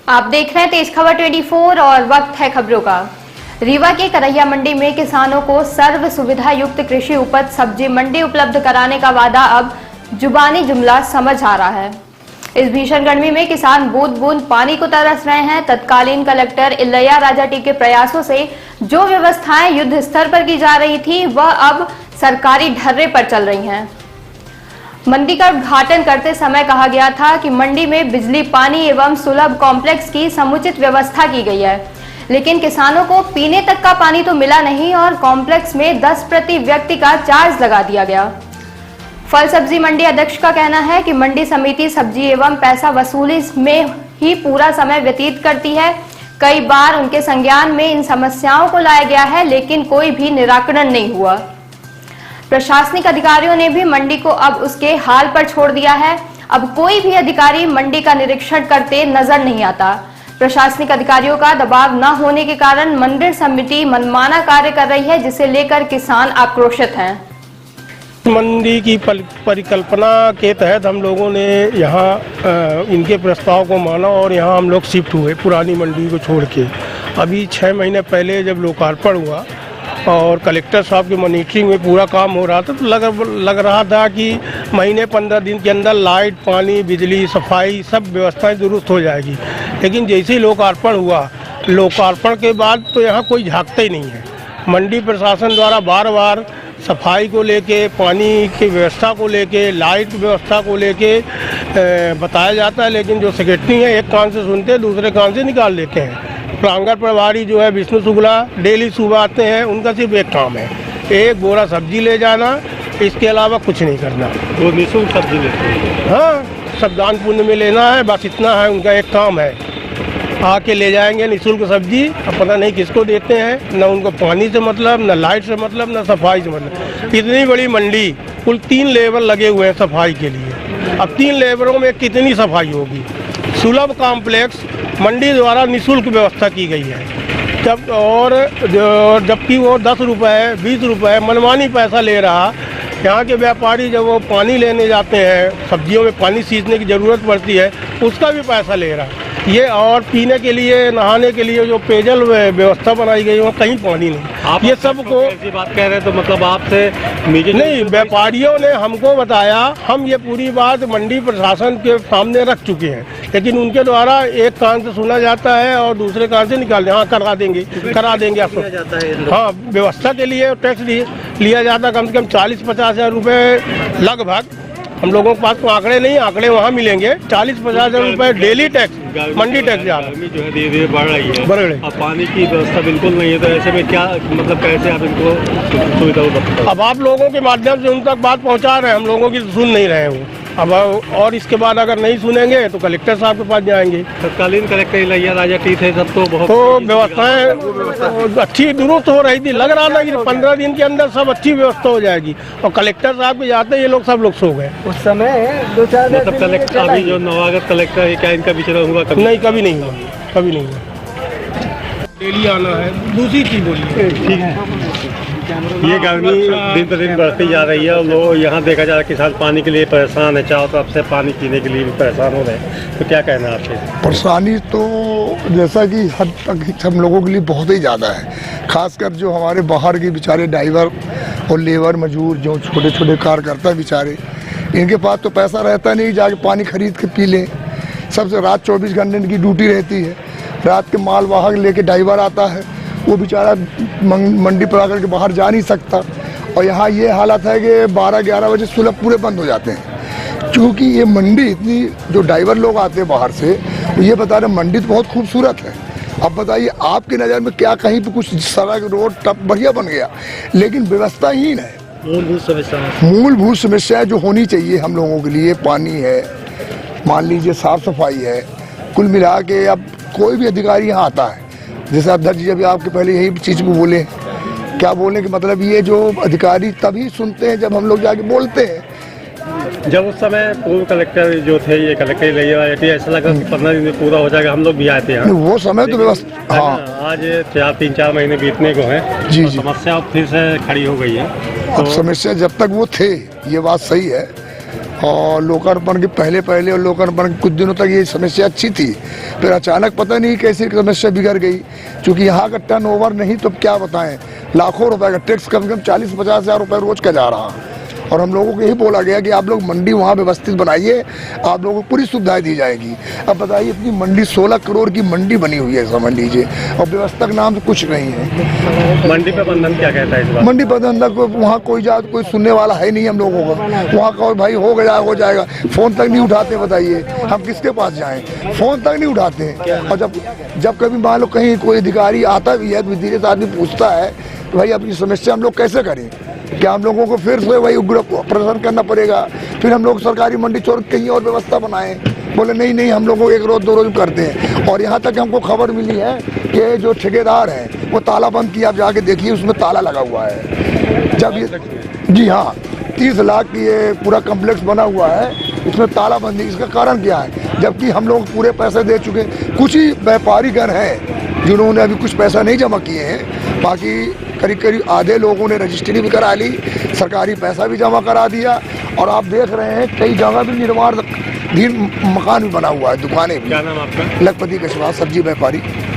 आप देख रहे हैं तेज खबर 24 और वक्त है खबरों का। रीवा के करैया मंडी में किसानों को सर्व सुविधा युक्त कृषि उपज सब्जी मंडी उपलब्ध कराने का वादा अब जुबानी जुमला समझ आ रहा है। इस भीषण गर्मी में किसान बूंद बूंद पानी को तरस रहे हैं। तत्कालीन कलेक्टर इलैया राजाटी के प्रयासों से जो व्यवस्थाएं युद्ध स्तर पर की जा रही थी वह अब सरकारी ढर्रे पर चल रही हैं। मंडी का उद्घाटन करते समय कहा गया था कि मंडी में बिजली, पानी एवं सुलभ कॉम्प्लेक्स की समुचित व्यवस्था की गई है, लेकिन किसानों को पीने तक का पानी तो मिला नहीं और कॉम्प्लेक्स में 10 प्रति व्यक्ति का चार्ज लगा दिया गया। फल सब्जी मंडी अध्यक्ष का कहना है कि मंडी समिति सब्जी एवं पैसा वसूली में ही पूरा समय व्यतीत करती है। कई बार उनके संज्ञान में इन समस्याओं को लाया गया है, लेकिन कोई भी निराकरण नहीं हुआ। प्रशासनिक अधिकारियों ने भी मंडी को अब उसके हाल पर छोड़ दिया है। अब कोई भी अधिकारी मंडी का निरीक्षण करते नजर नहीं आता। प्रशासनिक अधिकारियों का दबाव न होने के कारण मंडी समिति मनमाना कार्य कर रही है, जिसे लेकर किसान आक्रोशित हैं। मंडी की परिकल्पना के तहत हम लोगों ने यहाँ इनके प्रस्ताव को माना और यहाँ हम लोग शिफ्ट हुए पुरानी मंडी को छोड़ के। अभी 6 महीने पहले जब लोकार्पण हुआ और कलेक्टर साहब की मॉनिटरिंग में पूरा काम हो रहा था, तो लग रहा था कि महीने 15 दिन के अंदर लाइट, पानी, बिजली, सफाई सब व्यवस्थाएं दुरुस्त हो जाएगी। लेकिन जैसे ही लोकार्पण हुआ, लोकार्पण के बाद तो यहाँ कोई झांकता ही नहीं है। मंडी प्रशासन द्वारा बार बार सफाई को लेके, पानी की व्यवस्था को लेके, लाइट की व्यवस्था को लेके बताया जाता है, लेकिन जो सेक्रेटरी हैं एक कान से सुनते हैं, दूसरे कान से निकाल लेते हैं। प्रांगण प्रभारी जो है विष्णु शुक्ला डेली सुबह आते हैं, उनका सिर्फ एक काम है, एक बोरा सब्जी ले जाना, इसके अलावा कुछ नहीं करना। वो निःशुल्क सब्जी लेते हैं? हाँ, सब दान पुण्य में लेना है, बस इतना है उनका एक काम है। आके ले जाएंगे निःशुल्क सब्जी, अब पता नहीं किसको देते हैं, न उनको पानी से मतलब, न लाइट से मतलब, न सफाई से मतलब। इतनी बड़ी मंडी, कुल 3 लेबर लगे हुए हैं सफाई के लिए। अब 3 लेबरों में कितनी सफाई होगी? सुलभ कॉम्प्लेक्स मंडी द्वारा निःशुल्क व्यवस्था की गई है, जबकि वो 10 रुपये 20 रुपये मनमानी पैसा ले रहा। यहाँ के व्यापारी जब वो पानी लेने जाते हैं, सब्जियों में पानी सींचने की ज़रूरत पड़ती है, उसका भी पैसा ले रहा। ये और पीने के लिए, नहाने के लिए जो पेयजल व्यवस्था बनाई गई है, कहीं पानी नहीं। आप ये सबको ऐसी बात कह रहे हैं तो मतलब आपसे नहीं, व्यापारियों ने हमको बताया, हम ये पूरी बात मंडी प्रशासन के सामने रख चुके हैं, लेकिन उनके द्वारा एक कान से सुना जाता है और दूसरे कान से निकाल दें। हाँ, करा देंगे आपको। हाँ, व्यवस्था के लिए टैक्स लिया जाता है कम से कम 40-50 हज़ार रुपये लगभग। हम लोगों के पास तो आंकड़े नहीं, आंकड़े वहाँ मिलेंगे। 40-50 हज़ार रुपये डेली टैक्स, मंडी टैक्स जा रहा है। जो है धीरे धीरे बढ़ रही है। अब पानी की व्यवस्था बिल्कुल नहीं है, तो ऐसे में क्या मतलब कैसे आप इनको सुविधा उपलब्ध? अब आप लोगों के माध्यम से उन तक बात पहुँचा रहे हैं, हम लोगों की सुन नहीं रहे हैं। अब और इसके बाद अगर नहीं सुनेंगे तो कलेक्टर साहब के पास जाएंगे। तत्कालीन कलेक्टर इलैया राजाटी थे सब, तो बहुत तो व्यवस्थाएं अच्छी दुरुस्त हो रही थी। लग रहा था कि 15 दिन के अंदर सब अच्छी व्यवस्था हो जाएगी, और कलेक्टर साहब के जाते ये लोग सब लोग सो गए। उस समय 2-4 मतलब कलेक्टर, अभी जो नवागत कलेक्टर है, क्या इनका विचरण हुआ कभी? नहीं, कभी नहीं हुआ, कभी नहीं हुआ। डेली आना है। दूसरी चीज बोलिए। ठीक है, ये गर्मी दिन प्रतिदिन बढ़ती जा रही है और लोग यहाँ देखा जा रहा है किसान पानी के लिए परेशान है, चारों तरफ से पानी पीने के लिए भी परेशान हो रहे हैं, तो क्या कहना है आपसे? परेशानी तो जैसा कि हद तक हम लोगों के लिए बहुत ही ज़्यादा है, खासकर जो हमारे बाहर के बेचारे ड्राइवर और लेबर मजदूर जो छोटे छोटे कार करता है बेचारे, इनके पास तो पैसा रहता नहीं जाके पानी खरीद के पी लें। सबसे रात 24 घंटे इनकी ड्यूटी रहती है। रात के माल वाहक लेके ड्राइवर आता है, वो बेचारा मंडी पर आकर के बाहर जा नहीं सकता। और यहाँ ये हालत है कि 12-11 बजे सुलभ पूरे बंद हो जाते हैं, क्योंकि ये मंडी इतनी, जो ड्राइवर लोग आते हैं बाहर से, तो ये बता रहे मंडी तो बहुत खूबसूरत है। अब बताइए आपकी नज़र में क्या कहीं पे कुछ सड़क रोड टप बढ़िया बन गया, लेकिन व्यवस्थाहीन है। मूलभूत समस्याएं जो होनी चाहिए हम लोगों के लिए, पानी है, मान लीजिए साफ सफाई है, कुल मिला के अब कोई भी अधिकारी यहाँ आता है, जैसे अध्यक्ष जी अभी आपके पहले यही चीज़ को बोले, क्या बोलने के मतलब ये जो अधिकारी तभी सुनते हैं जब हम लोग जाके बोलते हैं। जब उस समय पूर्व कलेक्टर जो थे, ये कलेक्टर इलैया ऐसा लगा कि 15 दिन में पूरा हो जाएगा, हम लोग भी आए थे यहाँ। वो समय तो व्यवस्था, हाँ, आज 3-4 महीने बीतने को है जी तो जी, समस्या फिर से खड़ी हो गई है। अब समस्या जब तक वो थे, ये बात सही है, और लोकार्पण के पहले और लोकार्पण के कुछ दिनों तक ये समस्या अच्छी थी, फिर अचानक पता नहीं कैसी समस्या बिगड़ गई। क्योंकि यहाँ का टर्नओवर नहीं तो क्या बताएं, लाखों रुपए का टैक्स कम से कम 40-50 हज़ार रुपये रोज का जा रहा। और हम लोगों को यही बोला गया कि आप लोग मंडी वहाँ व्यवस्थित बनाइए, आप लोगों को पूरी सुविधाएं दी जाएगी। अब बताइए, अपनी मंडी 16 करोड़ की मंडी बनी हुई है, समझ लीजिए, और व्यवस्था का नाम तो कुछ नहीं है। मंडी प्रबंधन क्या कहता है इस बात? मंडी प्रबंधन को वहाँ कोई सुनने वाला है नहीं हम लोगों का। वहाँ का भाई हो जाएगा, फोन तक नहीं उठाते। बताइए हम किसके पास जाएं, फोन तक नहीं उठाते हैं। और जब कभी मान लो कहीं कोई अधिकारी आता भी है तो धीरे से आदमी पूछता है तो भाई अपनी समस्या हम लोग कैसे करें, क्या हम लोगों को फिर से वही उग्र प्रदर्शन करना पड़ेगा, फिर हम लोग सरकारी मंडी छोड़ कहीं और व्यवस्था बनाएं। बोले नहीं हम लोगों को 1 रोज 2 रोज करते हैं। और यहाँ तक हमको खबर मिली है कि जो ठेकेदार हैं वो ताला बंद किया, आप जाके देखिए उसमें ताला लगा हुआ है। जब ये जी हाँ 30 लाख की ये पूरा कम्प्लेक्स बना हुआ है, इसमें ताला बंदी, इसका कारण क्या है? जबकि हम लोग पूरे पैसे दे चुके। कुछ ही व्यापारीगण हैं जिन्होंने अभी कुछ पैसा नहीं जमा किए हैं, बाकी करीब आधे लोगों ने रजिस्ट्री भी करा ली, सरकारी पैसा भी जमा करा दिया। और आप देख रहे हैं कई जगह भी निर्माणाधीन मकान भी बना हुआ है, दुकानें भी। क्या नाम आपका? लखपति कछवाहा, सब्जी व्यापारी।